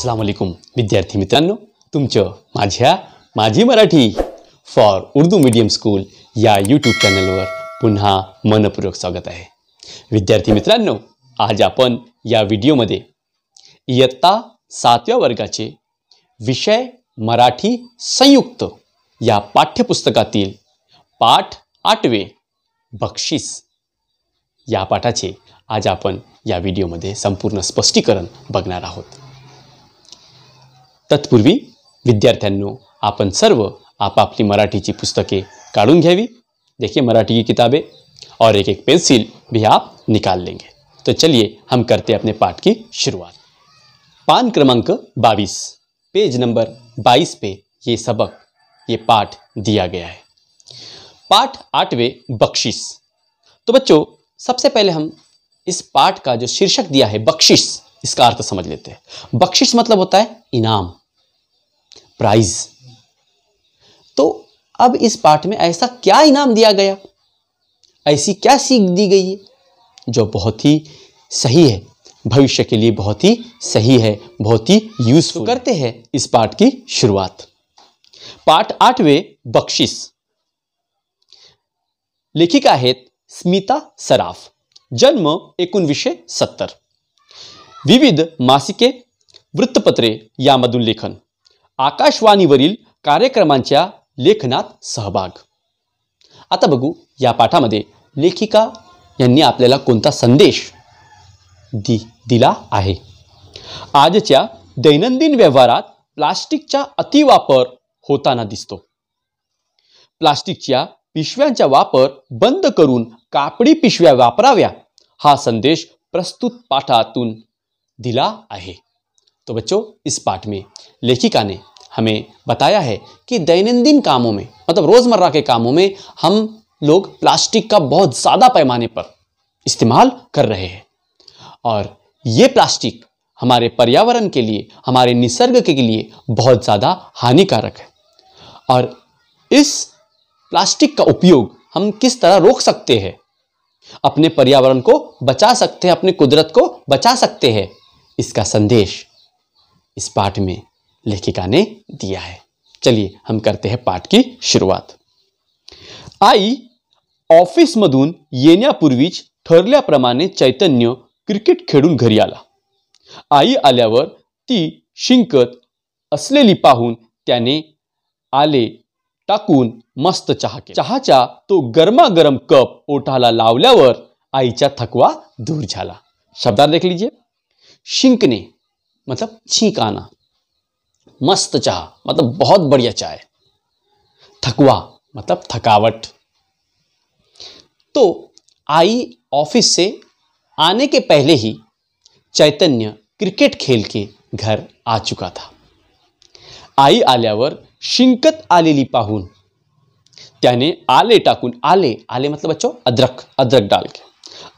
अस्सलाम वालेकुम विद्यार्थी मित्रांनो, तुमचं माझी Marathi for Urdu medium school या यूट्यूब चॅनलवर पुन्हा मनपूर्वक स्वागत आहे। विद्यार्थी मित्रांनो, आज आपण या व्हिडिओमध्ये इयत्ता 7व्या वर्गाचे विषय मराठी संयुक्त या पाठ्यपुस्तकातील पाठ 8वे बक्षीस या पाठाचे आज आपण या व्हिडिओमध्ये संपूर्ण स्पष्टीकरण बघणार आहोत। तत्पूर्वी विद्यार्थ्यांनो, आपण सर्व आपापली मराठीची पुस्तके काढून घ्यावी। देखिए मराठी की किताबें और एक एक पेंसिल भी आप निकाल लेंगे। तो चलिए हम करते हैं अपने पाठ की शुरुआत। पान क्रमांक 22 पेज नंबर 22 पे ये सबक ये पाठ दिया गया है। पाठ 8वें बख्शिश। तो बच्चों, सबसे पहले हम इस पाठ का जो शीर्षक दिया है बख्शिश, इसका अर्थ समझ लेते हैं। बख्शिश मतलब होता है इनाम, प्राइज। तो अब इस पाठ में ऐसा क्या इनाम दिया गया, ऐसी क्या सीख दी गई है जो बहुत ही सही है, भविष्य के लिए बहुत ही सही है, बहुत ही यूजफुल। करते हैं इस पाठ की शुरुआत। पाठ 8वें बख्शिश। लेखिका आहेत स्मिता सराफ। जन्म 1970। विविध मासिके, वृत्तपत्रे यामधून लेखन, आकाशवाणीवरील कार्यक्रमांच्या लेखनात सहभाग। आता बघू या पाठामध्ये लेखिका यांनी आपल्याला कोणता संदेश दिला आहे। आजच्या दैनंदिन व्यवहारात प्लास्टिकचा अतिवापर होताना दिसतो। प्लास्टिकच्या पिशव्यांचा वापर बंद करून कापडी पिशव्या वापराव्या हा संदेश प्रस्तुत पाठातून दिला है। तो बच्चों, इस पाठ में लेखिका ने हमें बताया है कि दैनंदिन कामों में, मतलब रोजमर्रा के कामों में हम लोग प्लास्टिक का बहुत ज़्यादा पैमाने पर इस्तेमाल कर रहे हैं और ये प्लास्टिक हमारे पर्यावरण के लिए, हमारे निसर्ग के लिए बहुत ज़्यादा हानिकारक है। और इस प्लास्टिक का उपयोग हम किस तरह रोक सकते हैं, अपने पर्यावरण को बचा सकते हैं, अपने कुदरत को बचा सकते हैं, इसका संदेश इस पाठ में लेखिका ने दिया है। चलिए हम करते हैं पाठ की शुरुआत। आई ऑफिसमधून येण्यापूर्वीच ठरल्याप्रमाणे चैतन्य क्रिकेट खेळून घरी आला। आई आल्यावर ती शिंकत असलेली पाहून त्याने आले टाकून मस्त चहा केला। चहाचा तो गरमागरम कप ओठाला लावल्यावर आईचा थकवा दूर झाला। शब्दार्थ देख लीजिए। शिंकने मतलब छींक आना, मस्त चाह मतलब बहुत बढ़िया चाय, थकवा मतलब थकावट। तो आई ऑफिस से आने के पहले ही चैतन्य क्रिकेट खेल के घर आ चुका था। आई आल्यावर शिंकत आलेली पाहून त्याने आले टाकून, आले मतलब बच्चों अदरक डाल के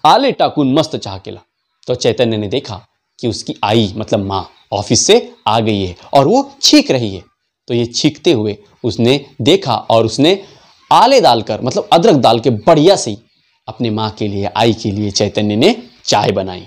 आले टाकून मस्त चाह केला। तो चैतन्य ने देखा कि उसकी आई मतलब माँ ऑफिस से आ गई है और वो छींक रही है। तो ये छींकते हुए उसने देखा और उसने आले डालकर मतलब अदरक डाल के बढ़िया से अपने माँ के लिए, आई के लिए चैतन्य ने चाय बनाई।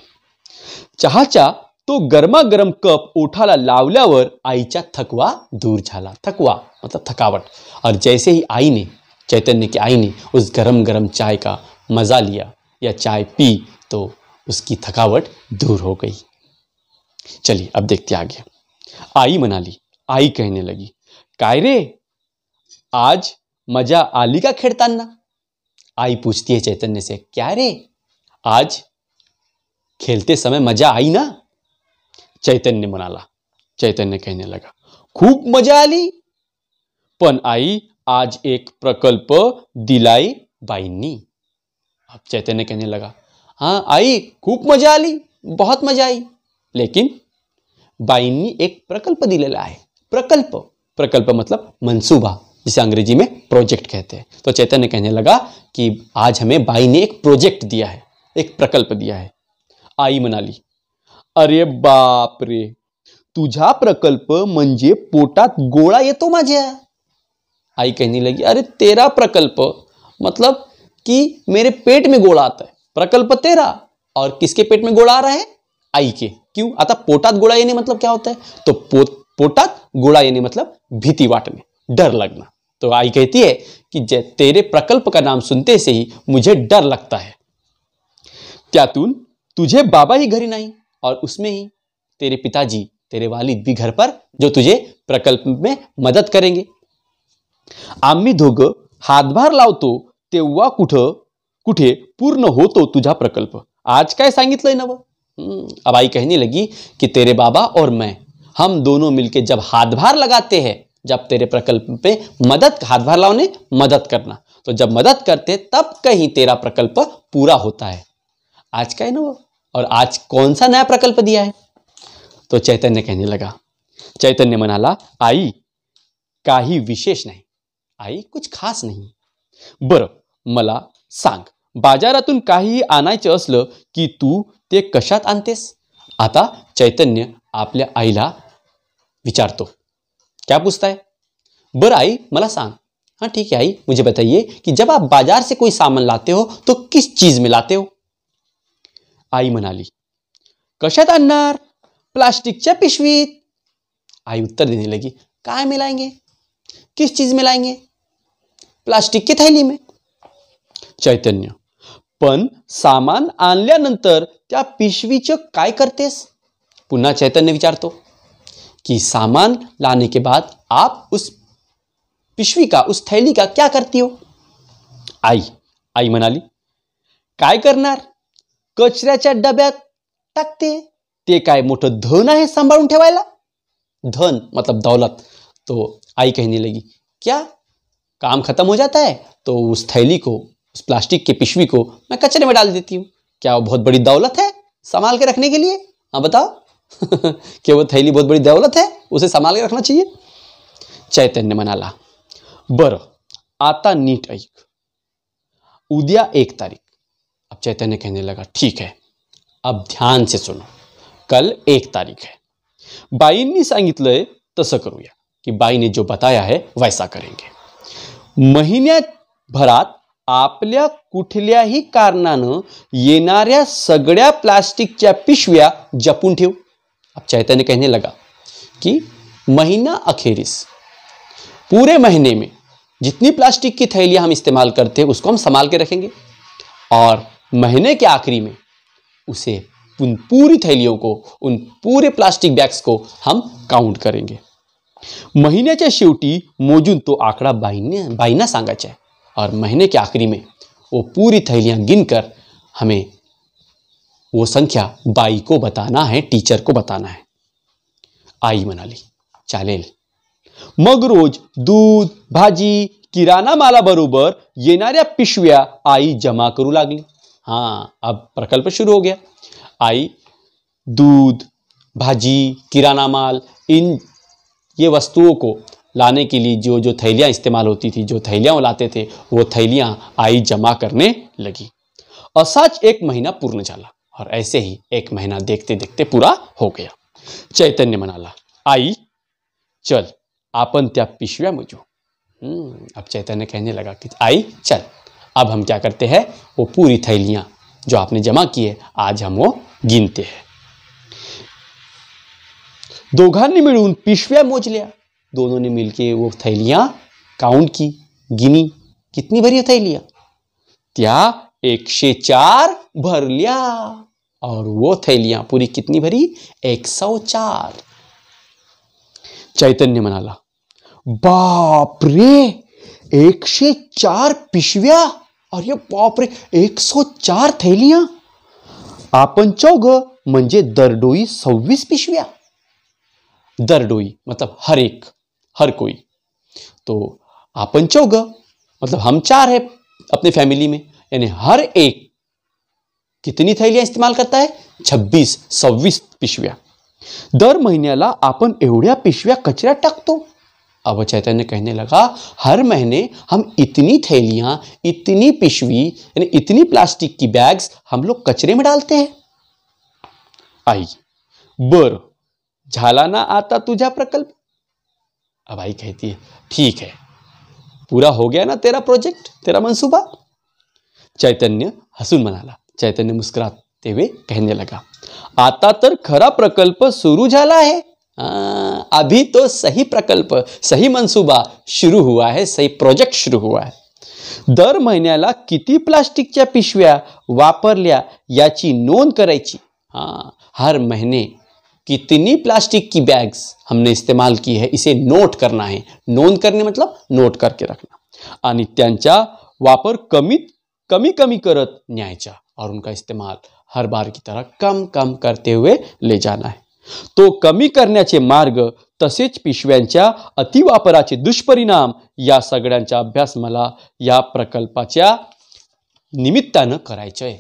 चहाचा तो गरमागरम कप ओठाला लावल्यावर आईचा थकवा दूर झाला। थकवा मतलब थकावट। और जैसे ही आई ने, चैतन्य की आई ने उस गरम गरम चाय का मज़ा लिया या चाय पी तो उसकी थकावट दूर हो गई। चलिए अब देखते आगे। आई म्हणाली, आई कहने लगी, काय रे आज मजा आली का खेळताना। आई पूछती है चैतन्य से, क्या रे आज खेलते समय मजा आई ना। चैतन्य म्हणाला, चैतन्य कहने लगा, खूप मजा आली, पण आई आज एक प्रकल्प दिलाई बाईंनी। अब चैतन्य कहने लगा, हाँ आई खूप मजा आली, बहुत मजा आई, लेकिन बाईंनी एक प्रकल्प दिलेला है। प्रकल्प मतलब मंसूबा, जिसे अंग्रेजी में प्रोजेक्ट कहते हैं। तो चैतन्य कहने लगा कि आज हमें बाई ने एक प्रोजेक्ट दिया है, एक प्रकल्प दिया है। आई म्हणाली, अरे बाप रे, तुझा प्रकल्प म्हणजे पोटात गोळा येतो माझ्या। आई कहने लगी, अरे तेरा प्रकल्प मतलब कि मेरे पेट में गोला आता है। प्रकल्प तेरा और किसके पेट में गोला आ रहा है, आई के। क्यों? आता पोटात गोळा येणे मतलब क्या होता है? तो पोटात गोळा येणे मतलब भीति वाटणे, डर लगना। तो आई कहती है कि तेरे प्रकल्प का नाम सुनते से ही मुझे डर लगता है। त्यातून तुझे बाबा ही घरी नाही और उसमें ही तेरे पिताजी, तेरे वालिद भी घर पर, जो तुझे प्रकल्प में मदत करेंगे। आम्ही दोघं हातभार लावतो तेव्हा कुठे पूर्ण होतो तुझा प्रकल्प। आज काय सांगितलंय ना? अब आई कहने लगी कि तेरे बाबा और मैं, हम दोनों मिलके जब हाथभार लगाते हैं, जब तेरे प्रकल्प पे हाथभार लाने मदद करना, तो जब मदद करते तब कहीं तेरा प्रकल्प पूरा होता है। आज का है ना वो। और आज कौन सा नया प्रकल्प दिया है? तो चैतन्य कहने लगा, चैतन्य म्हणाला, आई काही विशेष नाही, आई कुछ खास नाही। बरं मला सांग, बाजारातून काही आणायचं असलं की तू ते कशात आणतेस? आता चैतन्य आपल्या आईला विचारतो। क्या पूछता है? बरं आई मला सांग। हाँ ठीक है आई, मुझे बताइए कि जब आप बाजार से कोई सामान लाते हो तो किस चीज में लाते हो? आई म्हणाली, कशात आणणार? प्लास्टिकच्या पिशवीत। आई उत्तर देने लगी, काय में लाएंगे? किस चीज में लाएंगे? प्लास्टिक की थैली में। चैतन्य, पण सामान आणल्यानंतर त्या पिशवीचं काय करतेस? पुन्हा चैतन्य विचारतो कि सामान लाने के बाद आप उस पिशवी का, उस थैली का क्या करती हो? आई म्हणाली, काय करणार? कचऱ्याच्या डब्यात टाकते। ते काय मोठं धन आहे सांभाळून ठेवायला? धन मतलब दौलत। तो आई कहने लगी, क्या काम खत्म हो जाता है तो उस थैली को, उस प्लास्टिक की पिशवी को मैं कचरे में डाल देती हूँ। क्या वो बहुत बड़ी दौलत है संभाल के रखने के लिए? हाँ बताओ। क्या वो थैली बहुत बड़ी दौलत है, उसे संभाल के रखना चाहिए? चैतन्य म्हणाला, बरं आता नीट ऐक, उद्या 1 तारीख। अब चैतन्य कहने लगा, ठीक है अब ध्यान से सुनो, कल 1 तारीख है। बाईंनी सांगितलंय तसं करूया, कि बाईने जो बताया है वैसा करेंगे। महिन्याभरात आपल्या कुठल्याही कारणानं येणाऱ्या सगळ्या प्लास्टिकच्या पिशव्या जपून ठेव। अब चैतन्य कहने लगा कि महीना अखेरिस, पूरे महीने में जितनी प्लास्टिक की थैलियां हम इस्तेमाल करते हैं उसको हम संभाल के रखेंगे, और महीने के आखिरी में उसे उन पूरी थैलियों को, उन पूरे प्लास्टिक बैग्स को हम काउंट करेंगे। महीन्याच्या शेवटी मोजून तो आंकड़ा बाईंना सांगायचा है, और महीने के आखिरी में वो पूरी थैलियां गिनकर हमें वो संख्या बाई को बताना है, टीचर को बताना है। आई म्हणाली, चालेल। मग रोज दूध, भाजी, किराणा मालाबरोबर येणाऱ्या पिशव्या आई जमा करू लागली। हाँ, अब प्रकल्प शुरू हो गया। आई दूध, भाजी, किराना माल, ये वस्तुओं को लाने के लिए जो थैलियां इस्तेमाल होती थी, जो थैलियां वो लाते थे, वो थैलियां आई जमा करने लगी। असाच 1 महीना पूर्ण झाला, और ऐसे ही 1 महीना देखते देखते पूरा हो गया। चैतन्य म्हणाला, आई चल आपण त्या पिशव्या मोजू। अब चैतन्य कहने लगा कि आई चल, अब हम क्या करते हैं, वो पूरी थैलियां जो आपने जमा की है आज हम वो गिनते हैं। दोघांनी मिळून पिशव्या मोजल्या। दोनों ने मिलके वो थैलियां काउंट की, गिनी। कितनी भरी थैलियां? त्या 104 भरल्या। और वो थैलियां पूरी कितनी भरी? 104। चैतन्य म्हणाला, बाप रे 104 पिशव्या, अरे बाप रे 104 थैलियां। आपण चौघं म्हणजे दरडोई 26 पिशव्या। दरडोई मतलब हर कोई। तो आपण चौघं मतलब हम 4 है अपने फैमिली में, यानी हर एक कितनी थैलियां इस्तेमाल करता है? 26 पिशव्या। दर महिन्याला आपण एवढ्या पिशव्या कचऱ्यात टाकतो। अब चैतन्य कहने लगा, हर महीने हम इतनी थैलियां, इतनी पिशवी, यानी इतनी प्लास्टिक की बैग्स हम लोग कचरे में डालते हैं। आई, बर झाला ना आता तुझा प्रकल्प? अब आई कहती है, ठीक है, पूरा हो गया ना तेरा प्रोजेक्ट, तेरा मंसूबा? चैतन्य हंसून म्हणाला। चैतन्य मुस्कुराते हुए कहने लगा, आता तर खरा प्रकल्प सुरू झाला आहे. अभी तो सही प्रकल्प, सही मनसूबा शुरू हुआ है, सही प्रोजेक्ट शुरू हुआ है. दर महिन्याला किती प्लास्टिकच्या पिशव्या वापरल्या याची नोंद करायची. हर महीने कितनी प्लास्टिक की बैग्स हमने इस्तेमाल की है, इसे नोट करना है. नोंद करने मतलब नोट करके रखना. आणि त्यांचा वापर कमी कमी करत न्यायचा और उनका इस्तेमाल हर बार की तरह कम कम करते हुए ले जाना है. तो कमी करण्याचे मार्ग तसेच पिशव्यांच्या अतिवापराचे दुष्परिणाम या सगळ्यांचा अभ्यास मला या प्रकल्पाच्या निमित्तानं करायचा है.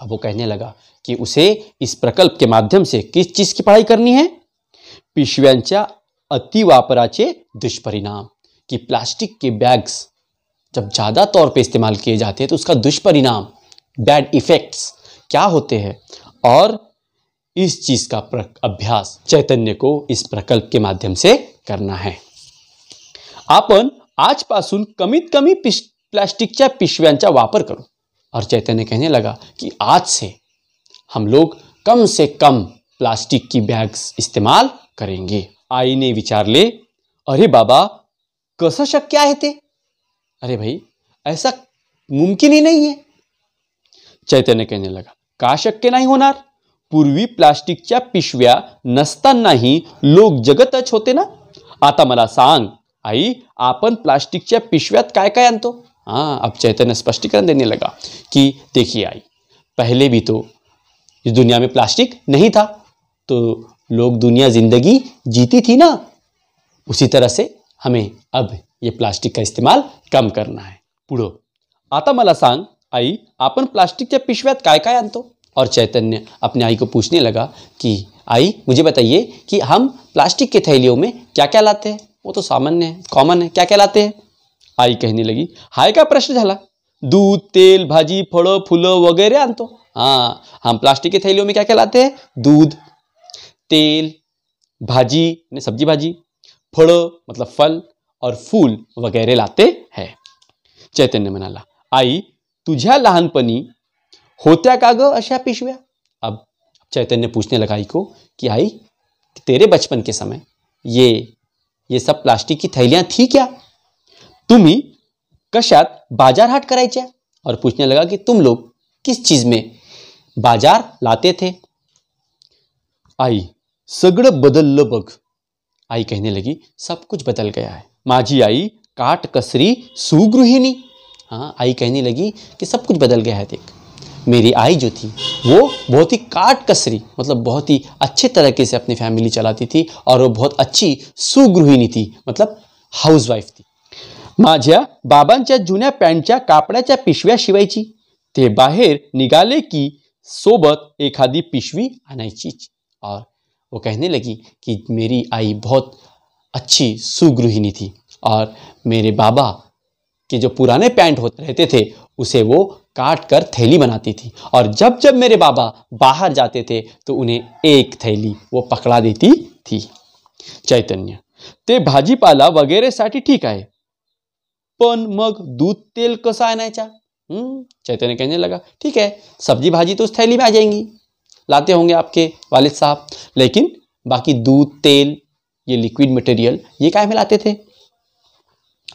अब वो कहने लगा कि उसे इस प्रकल्प के माध्यम से किस चीज की पढ़ाई करनी है. पिशव्यांच्या अतिवापराचे दुष्परिणाम, कि प्लास्टिक के बैग्स जब ज़्यादा तौर पे इस्तेमाल किए जाते हैं तो उसका दुष्परिणाम, बैड इफेक्ट्स क्या होते हैं, और इस चीज का अभ्यास चैतन्य को इस प्रकल्प के माध्यम से करना है. आपण आजपासून कमीत कमी प्लास्टिकच्या पिशव्यांचा वापर करू. और चैतन्य कहने लगा कि आज से हम लोग कम से कम प्लास्टिक की बैग्स इस्तेमाल करेंगे. आईने विचारले, अरे बाबा कसं शक्य आहे ते. अरे भाई ऐसा मुमकिन ही नहीं है. चैतन्य कहने लगा, का शक्य नाही होणार. पूर्वी प्लास्टिकच्या पिशव्या नसतानाही लोक जगतच होते ना. आता मला सांग आई, आपण प्लास्टिकच्या पिशव्यात काय काय आणतो. अब चैतन्य स्पष्टीकरण देने लगा कि देखिए आई, पहले भी तो इस दुनिया में प्लास्टिक नहीं था, तो लोग दुनिया जिंदगी जीती थी ना. उसी तरह से हमें अब ये प्लास्टिक का इस्तेमाल कम करना है. पुढं, आता मला सांग आई, आपण प्लास्टिकच्या पिशव्यात काय काय आणतो. और चैतन्य अपने आई को पूछने लगा कि आई मुझे बताइए कि हम प्लास्टिक के थैलियों में क्या क्या लाते हैं. वो तो सामान्य है, कॉमन है, क्या क्या लाते हैं. आई कहने लगी, हाय का प्रश्न झाला. दूध, तेल, भाजी, फळं, फुलं वगैरे आणतो. हम प्लास्टिक के थैलियों में क्या क्या लाते हैं. दूध, तेल, भाजी, सब्जी भाजी, फळं मतलब फल, और फूल वगैरे लाते हैं. चैतन्य म्हणाला, आई तुझ्या लहानपणी होत्या का ग अशा पिशव्या. अब चैतन्य पूछने लगा आई को कि आई तेरे बचपन के समय ये सब प्लास्टिक की थैलियां थी क्या. तुम्ही कशात बाजार हाट करायच्या. और पूछने लगा कि तुम लोग किस चीज में बाजार लाते थे. आई सगळं बदललं बघ. आई कहने लगी, सब कुछ बदल गया है. माझी आई काट कसरी सुगृहिणी. आई कहने लगी कि सब कुछ बदल गया है. देख मेरी आई जो थी वो बहुत ही काट कसरी मतलब बहुत ही अच्छे तरीके से अपनी फैमिली चलाती थी, और वो बहुत अच्छी सुगृहिणी थी मतलब हाउसवाइफ थी. माझ्या बाबांच्या जुन्या पॅन्टच्या कापडाच्या पिशव्या शिवायची. ते बाहेर निघाले की सोबत एखादी पिशवी आणायची. और वो कहने लगी कि मेरी आई बहुत अच्छी सुगृहिणी थी, और मेरे बाबा के जो पुराने पैंट होते रहते थे उसे वो काट कर थैली बनाती थी, और जब जब मेरे बाबा बाहर जाते थे तो उन्हें एक थैली वो पकड़ा देती थी. चैतन्य, ते भाजीपाला वगैरेसाठी ठीक आहे, पण मग दूध तेल कसं आणायचा. चैतन्य कहने लगा, ठीक है सब्जी भाजी तो उस थैली में आ जाएंगी, लाते होंगे आपके वालिद साहब, लेकिन बाकी दूध तेल ये लिक्विड मटेरियल ये काय में लाते थे.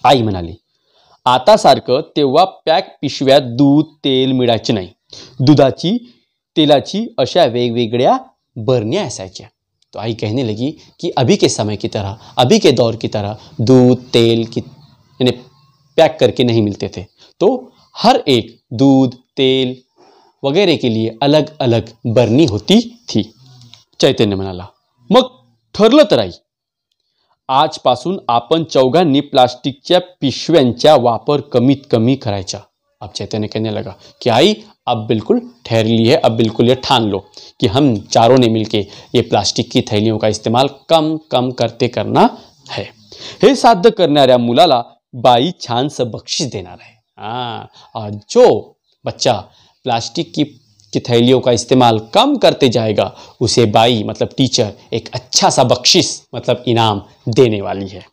आई म्हणाली, आता सारखं तेव्हा पॅक पिशव्यात दूध तेल मिळायचे नाही. दुधाची तेलाची अशा वेगवेगळ्या बरण्या असायच्या. तो आई कहने लगी कि अभी के समय की तरह, अभी के दौर की तरह दूध तेल की यानी पैक करके नहीं मिलते थे, तो हर एक दूध तेल वगैरह के लिए अलग अलग बरनी होती थी. चैतन्य म्हणाला, मग ठरलं तर आई, आजपासून आपण चौघांनी प्लास्टिकच्या पिशव्यांचा वापर कमीत कमी करायचा. अब चैतन्य कहने लगा कि आई अब बिल्कुल ठहर ली है, अब बिल्कुल ये ठान लो कि हम चारों ने मिलके ये प्लास्टिक की थैलियों का इस्तेमाल कम कम करते करना है. हे साध्य करणाऱ्या मुलाला बाई छानसं बक्षीस देणार आहे. और जो बच्चा प्लास्टिक की थैलियों का इस्तेमाल कम करते जाएगा उसे बाई मतलब टीचर एक अच्छा सा बख्शीस मतलब इनाम देने वाली है.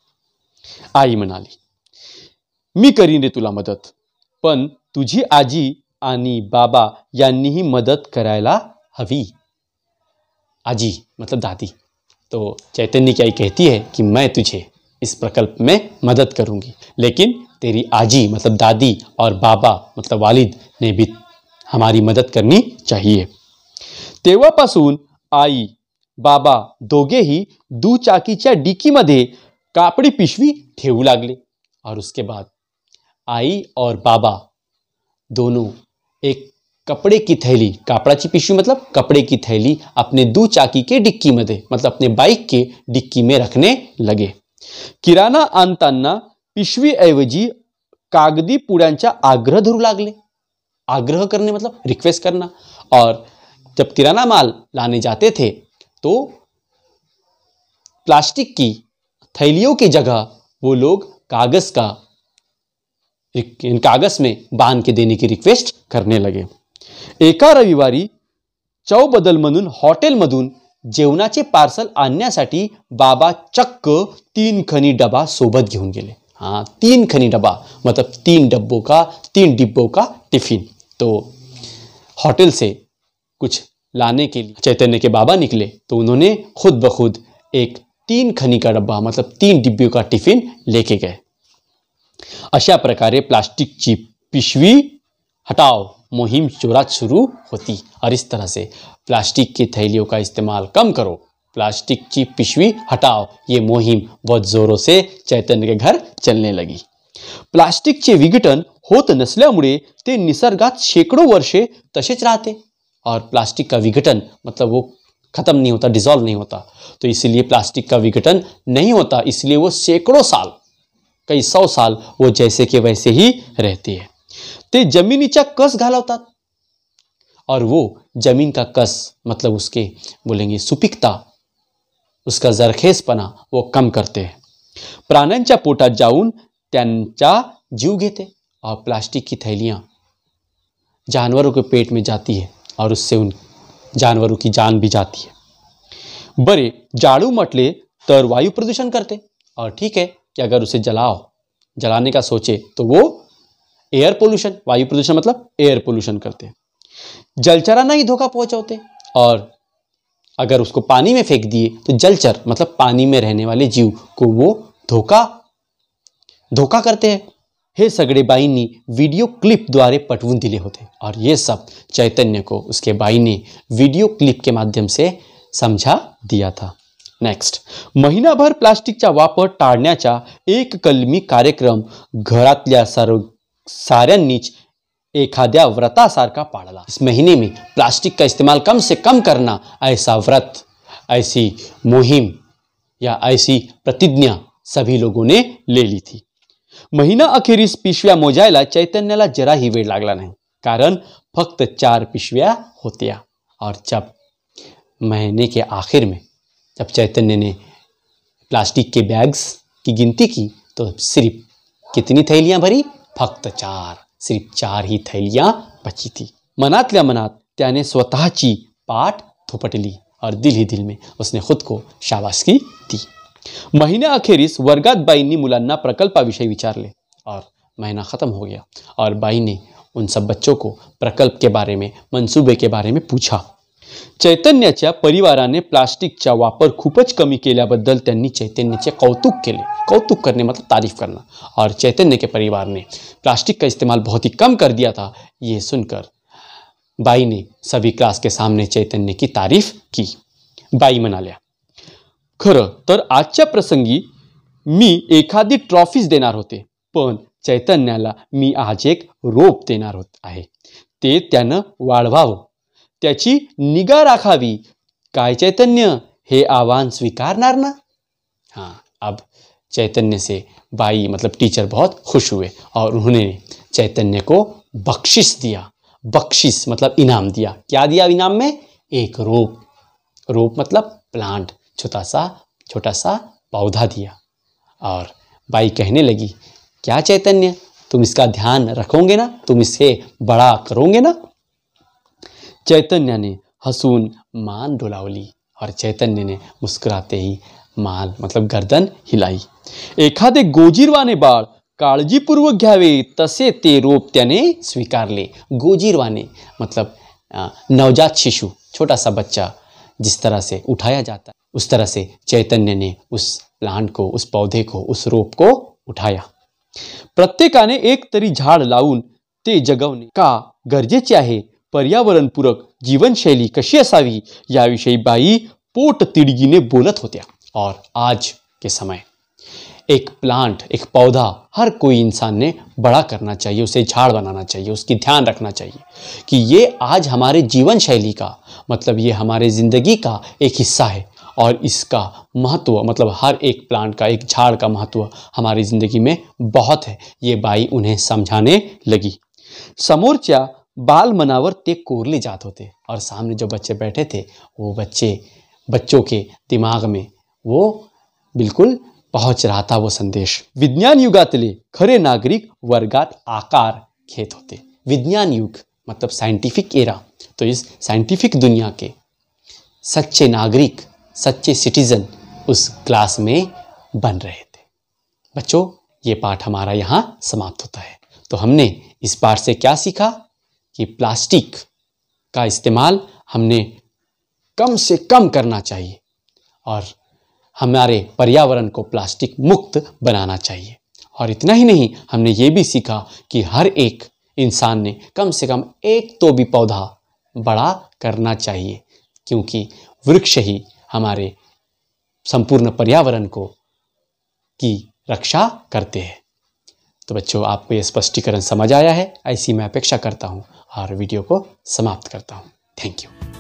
आई म्हणाली, मी करीन रे तुला मदत, पण तुझी आजी आणि बाबा यांनीही मदत करायला हवी. आजी मतलब दादी। तो चैतन्य की आई कहती है कि मैं तुझे इस प्रकल्प में मदद करूंगी, लेकिन तेरी आजी मतलब दादी और बाबा मतलब वालिद ने भी हमारी मदद करनी चाहिए। तेव्हापासून आई बाबा दोघेही दुचाकीच्या डिकीमध्ये कापडी पिशवी ठेवू लागले और उसके बाद आई और बाबा दोनों एक कपड़े की थैली, कापड़ाची पिशवी मतलब कपड़े की थैली अपने दुचाकी के डिक्की मध्ये मतलब अपने बाइक के डिक्की में रखने लगे। किराणा आणताना पिशवीऐवजी कागदी पुड्यांचा आग्रह धरू लागले। आग्रह करने मतलब रिक्वेस्ट करना। और जब किराना माल लाने जाते थे तो प्लास्टिक की थैलियों की जगह वो लोग कागज में बांध के देने की रिक्वेस्ट करने लगे। एका रविवारी चौबदल म्हणून हॉटेलमधून जेवणाचे पार्सल आणण्यासाठी बाबा चक्क 3 खनी डबा सोबत घेऊन गेले। हाँ, 3 खनी डबा मतलब 3 डिब्बों का टिफिन। तो होटल से कुछ लाने के लिए चैतन्य के बाबा निकले तो उन्होंने खुद ब खुद एक 3 खनी का डब्बा मतलब 3 डिब्बों का टिफिन लेके गए। अशा प्रकारे प्लास्टिकची पिशवी हटाओ मुहिम जोरात शुरू होती और इस तरह से प्लास्टिक की थैलियों का इस्तेमाल कम करो, प्लास्टिक की पिशवी हटाओ, ये मुहिम बहुत जोरों से चैतन्य के घर चलने लगी। प्लास्टिकचे विघटन होत नसल्यामुळे ते निसर्गात शेकडो वर्षे तसेच राहते और प्लास्टिक का विघटन मतलब वो खत्म नहीं होता, डिसॉल्व नहीं होता। तो इसलिए प्लास्टिक का विघटन नहीं होता, इसलिए वो सैकड़ों साल कई 100 साल वो जैसे के वैसे ही रहती है। ते जमिनीच्या कस घालवतात और वो जमीन का कस मतलब उसके बोलेंगे सुपिकता, उसका जरखेजपणा वो कम करते हैं। प्राण्यांच्या पोटात जाऊन त्यांचा जीव घेते और प्लास्टिक की थैलियां जानवरों के पेट में जाती है और उससे उन जानवरों की जान भी जाती है। बड़े जाड़ू म्हटले तर वायु प्रदूषण करते और ठीक है कि अगर उसे जलाने का सोचे तो वो एयर पोल्यूशन, वायु प्रदूषण मतलब एयर पोल्यूशन करते हैं। जलचरांना ही धोखा पहुंचाते और अगर उसको पानी में फेंक दिए तो जलचर मतलब पानी में रहने वाले जीव को वो धोखा करते हैं। हे सगळे बाईंनी वीडियो क्लिप द्वारे पटवून दिले होते और ये सब चैतन्य को उसके बाई ने वीडियो क्लिप के माध्यम से समझा दिया था। नेक्स्ट, महिनाभर प्लास्टिकचा वापर टाळण्याचा एक कलमी कार्यक्रम घरातल्या साऱ्यांनीच एखाद्या व्रतासारखा पाळला। इस महीने में प्लास्टिक का इस्तेमाल कम से कम करना, ऐसा व्रत, ऐसी मुहिम या ऐसी प्रतिज्ञा सभी लोगों ने ले ली थी। महीना अखेरीस पिशव्या मोजायला चैतन्याला जराही वेळ लागला नाही, कारण फक्त 4 पिशव्या होत्या। और जब महीने के आखिर में जब चैतन्य ने प्लास्टिक के बैग्स की गिनती की तो सिर्फ कितनी थैलियां भरी? फक्त 4, सिर्फ 4 ही थैलियां बची थी। मनातल्या मनात त्याने स्वतःची पाठ थोपटली और दिल ही दिल में उसने खुद को शाबासकी दी। महीना अखेरीस वर्गात बाईंनी मुलांना प्रकल्पाविषयी विचारले और महीना खत्म हो गया और बाई ने उन सब बच्चों को प्रकल्प के बारे में, मंसूबे के बारे में पूछा। चैतन्याच्या परिवाराने प्लास्टिकचा वापर खूपच कमी केल्याबद्दल त्यांनी चैतन्याचे कौतुक केले। कौतुक करने मतलब तारीफ करना। और चैतन्य के परिवार ने प्लास्टिक का इस्तेमाल बहुत ही कम कर दिया था। ये सुनकर बाई ने सभी क्लास के सामने चैतन्य की तारीफ की। बाई म्हणाल्या, खरं तर आजच्या प्रसंगी मी एखादी ट्रॉफीज देणार होते, पण चैतन्याला मी आज एक रोप देणार आहे, ते त्यानं वाढवावं, त्याची निगा राखावी। काय चैतन्य हे आह्वान स्वीकारणार ना? हाँ, अब चैतन्य से बाई मतलब टीचर बहुत खुश हुए और उन्होंने चैतन्य को बख्शिश दिया। बख्शिश मतलब इनाम दिया। क्या दिया इनाम में? एक रोप। रोप मतलब प्लांट, छोटा सा पौधा दिया। और बाई कहने लगी, क्या चैतन्य, तुम इसका ध्यान रखोगे ना? तुम इसे बड़ा करोगे ना? चैतन्य ने हसून मान डोलावली और चैतन्य ने मुस्कुराते ही मान मतलब गर्दन हिलाई। एखादे गोजीरवाने बाळ काळजीपूर्वक घ्यावे तसे ते रोप त्याने स्वीकारले। गोजीरवाने मतलब नवजात शिशु, छोटा सा बच्चा जिस तरह से उठाया जाता है, उस तरह से चैतन्य ने उस प्लांट को, उस पौधे को, उस रोप को उठाया. प्रत्येकाने एक तरी झाड लावून ते जगवणे का गरजेचे आहे. पर्यावरणपूरक जीवनशैली कशी असावी याविषयी बाई पोट तिडकीने बोलत होत्या. और आज के समय एक प्लांट, एक पौधा हर कोई इंसान ने बड़ा करना चाहिए, उसे झाड़ बनाना चाहिए, उसकी ध्यान रखना चाहिए कि ये आज हमारे जीवन शैली का, मतलब ये हमारे ज़िंदगी का एक हिस्सा है. और इसका महत्व, मतलब हर एक प्लांट का, एक झाड़ का महत्व हमारी ज़िंदगी में बहुत है. ये बाई उन्हें समझाने लगी. समोरच्या बालमनावर ते कोरले जात होते और सामने जो बच्चे बैठे थे वो बच्चों के दिमाग में वो बिल्कुल पहुंच रहा था वो संदेश. विज्ञान युगातले खरे नागरिक वर्गात आकार घेत होते. विज्ञान युग मतलब साइंटिफिक एरा. तो इस साइंटिफिक दुनिया के सच्चे नागरिक, सच्चे सिटीजन उस क्लास में बन रहे थे. बच्चों, ये पाठ हमारा यहाँ समाप्त होता है. तो हमने इस पाठ से क्या सीखा कि प्लास्टिक का इस्तेमाल हमने कम से कम करना चाहिए और हमारे पर्यावरण को प्लास्टिक मुक्त बनाना चाहिए. और इतना ही नहीं, हमने ये भी सीखा कि हर एक इंसान ने कम से कम एक तो भी पौधा बड़ा करना चाहिए, क्योंकि वृक्ष ही हमारे संपूर्ण पर्यावरण को की रक्षा करते हैं. तो बच्चों, आपको ये स्पष्टीकरण समझ आया है, ऐसी मैं अपेक्षा करता हूँ और वीडियो को समाप्त करता हूँ. Thank you.